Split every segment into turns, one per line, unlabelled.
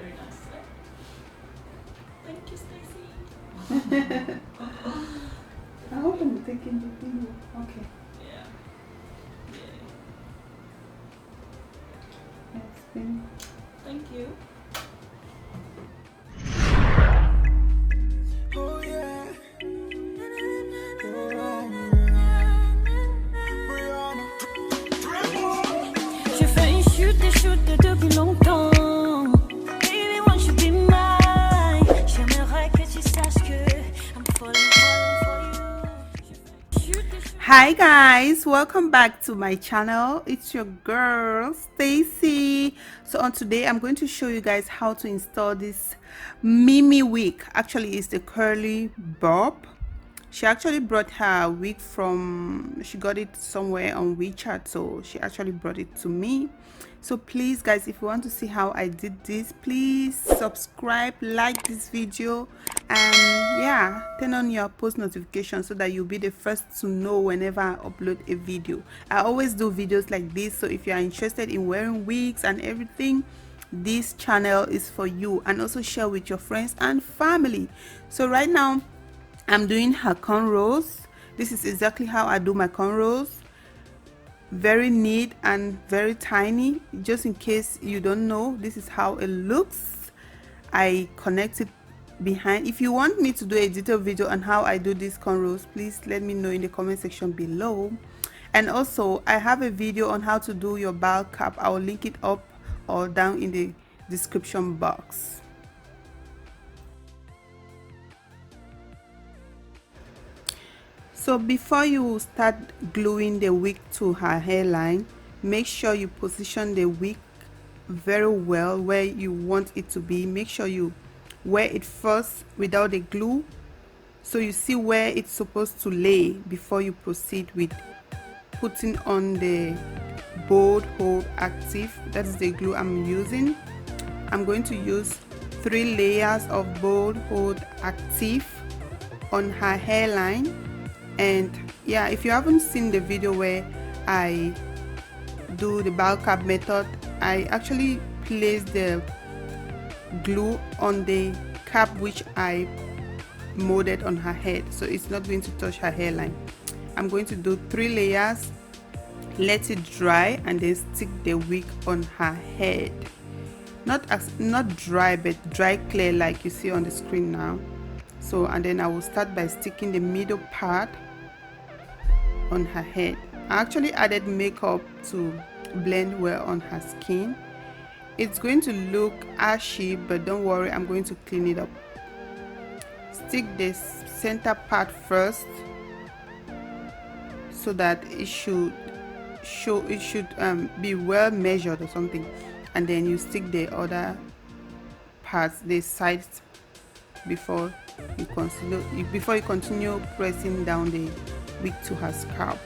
very nice. Thank you, Stacy.
I hope I'm taking the video. Okay.
Yeah.
It's been.
Thank you.
J'ai failli chuter depuis longtemps. Baby, won't you be mine? J'aimerais que tu saches que I'm falling for you.
Hi guys, welcome back to my channel. It's your girl Stacy. So on today I'm going to show you guys how to install this Mimi wig. Actually it's the curly bob. She actually brought her wig from, she got it somewhere on WeChat, so she actually brought it to me. So please guys, if you want to see how I did this, please subscribe, like this video, and yeah, turn on your post notifications so that you'll be the first to know whenever I upload a video. I always do videos like this, so if you are interested in wearing wigs and everything, this channel is for you. And also share with your friends and family. So right now I'm doing her cornrows. This is exactly how I do my cornrows. Very neat and very tiny. Just in case you don't know, this is how it looks. I connect it behind. If you want me to do a detailed video on how I do these cornrows, please let me know in the comment section below. And also I have a video on how to do your ball cap. I will link it up or down in the description box. So before you start gluing the wig to her hairline, make sure you position the wig very well where you want it to be. Make sure you wear it first without the glue, so you see where it's supposed to lay before you proceed with putting on the Bold Hold Active. That is the glue I'm using. I'm going to use 3 layers of Bold Hold Active on her hairline. And yeah, if you haven't seen the video where I do the ball cap method, I actually place the glue on the cap which I molded on her head, so it's not going to touch her hairline. I'm going to do 3 layers, let it dry, and then stick the wig on her head. Not dry, but dry clear like you see on the screen now. So, and then I will start by sticking the middle part on her head. I actually added makeup to blend well on her skin. It's going to look ashy, but don't worry, I'm going to clean it up. Stick the center part first so that it should be well measured or something, and then you stick the other parts, the sides, before you continue pressing down the wig to her scalp.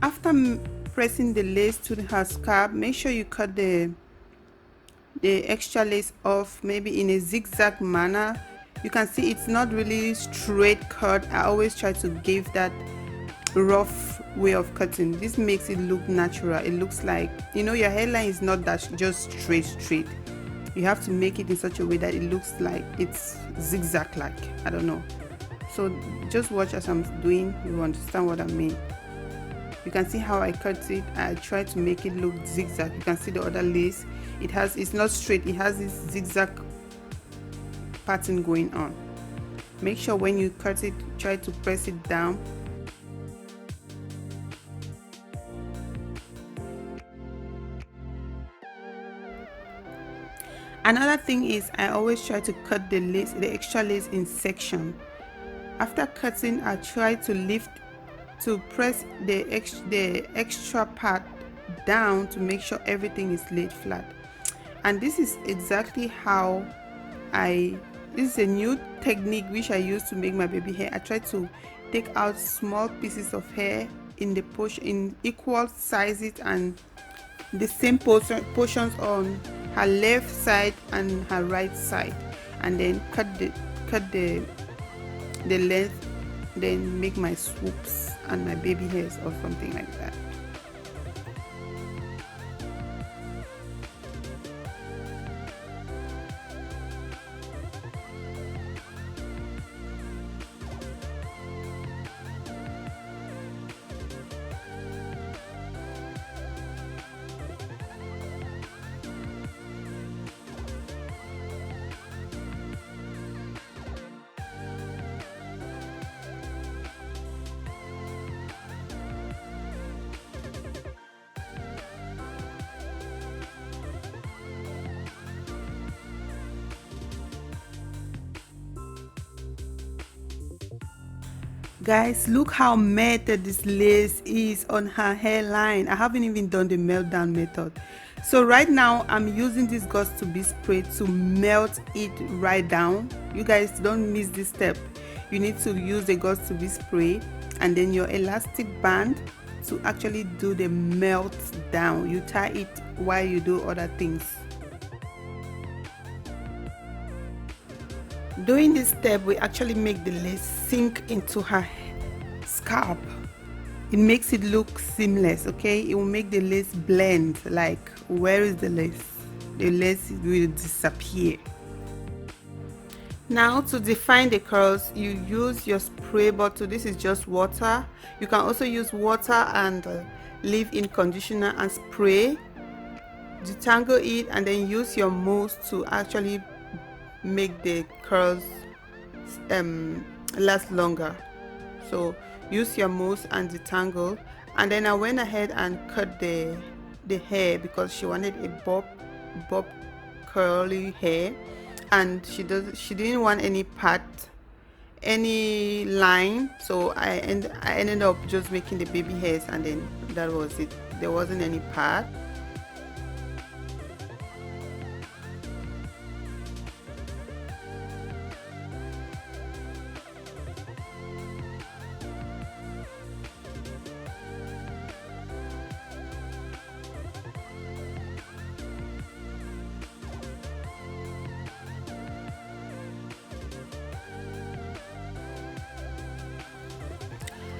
After pressing the lace to her scalp, make sure you cut the extra lace off, maybe in a zigzag manner. You can see it's not really straight cut. I always try to give that rough way of cutting. This makes it look natural. It looks like, you know, your hairline is not that just straight. You have to make it in such a way that it looks like it's zigzag, like, I don't know. So just watch as I'm doing, you understand what I mean. You can see how I cut it. I try to make it look zigzag. You can see the other lace, it's not straight, it has this zigzag pattern going on. Make sure when you cut it, try to press it down. Another thing is I always try to cut the lace, the extra lace, in section. After cutting, I try to press the extra part down to make sure everything is laid flat. And this is exactly how this is a new technique which I use to make my baby hair. I try to take out small pieces of hair in equal sizes and the same portions on her left side and her right side, and then cut the length, then make my swoops and my baby hairs or something like that. Guys, look how melted this lace is on her hairline. I haven't even done the meltdown method. So right now I'm using this Got to Be spray to melt it right down. You guys don't miss this step. You need to use the Got to Be spray and then your elastic band to actually do the melt down. You tie it while you do other things. Doing this step will actually make the lace sink into her scalp. It makes it look seamless, okay? It will make the lace blend. Like, where is the lace? The lace will disappear. Now to define the curls, you use your spray bottle. This is just water. You can also use water and leave-in conditioner and spray, detangle it, and then use your mousse to actually make the curls last longer. So use your mousse and detangle. And then I went ahead and cut the hair because she wanted a bob curly hair, and she didn't want any line, so I ended up just making the baby hairs, and then that was it. There wasn't any part.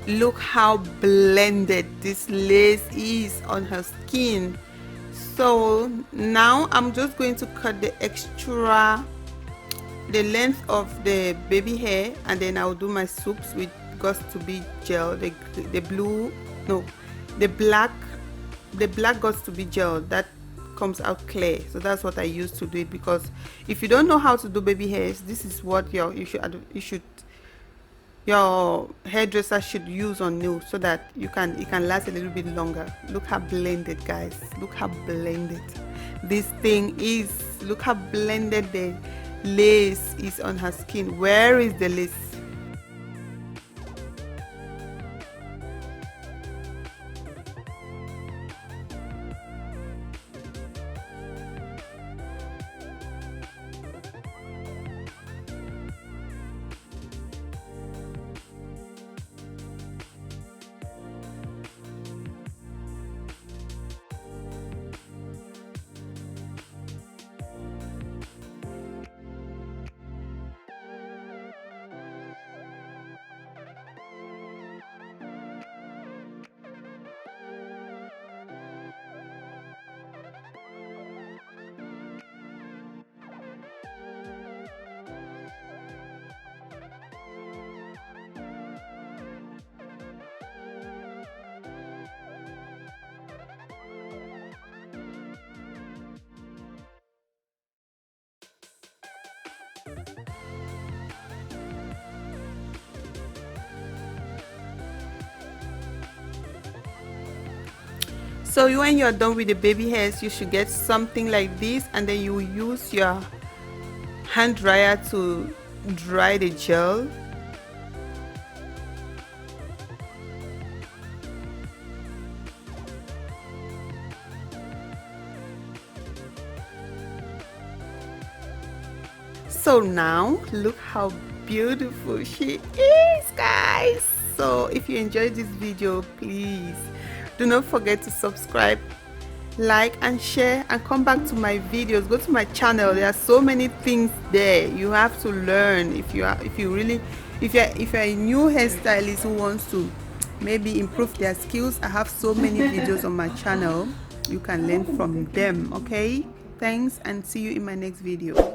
Look how blended this lace is on her skin. So now I'm just going to cut the length of the baby hair, and then I'll do my swoops with Got to Be gel, the black Got to Be gel that comes out clear. So that's what I use to do it, because if you don't know how to do baby hairs, this is what your hairdresser should use on you, so that it can last a little bit longer. Look how blended, guys. Look how blended this thing is. Look how blended the lace is on her skin. Where is the lace? So when you're done with the baby hairs, you should get something like this, and then you use your hand dryer to dry the gel. So now look how beautiful she is, guys. So if you enjoyed this video, please do not forget to subscribe, like and share, and come back to my videos. Go to my channel. There are so many things there you have to learn if you're a new hairstylist who wants to maybe improve their skills. I have so many videos on my channel. You can learn from them. Okay, thanks, and see you in my next video.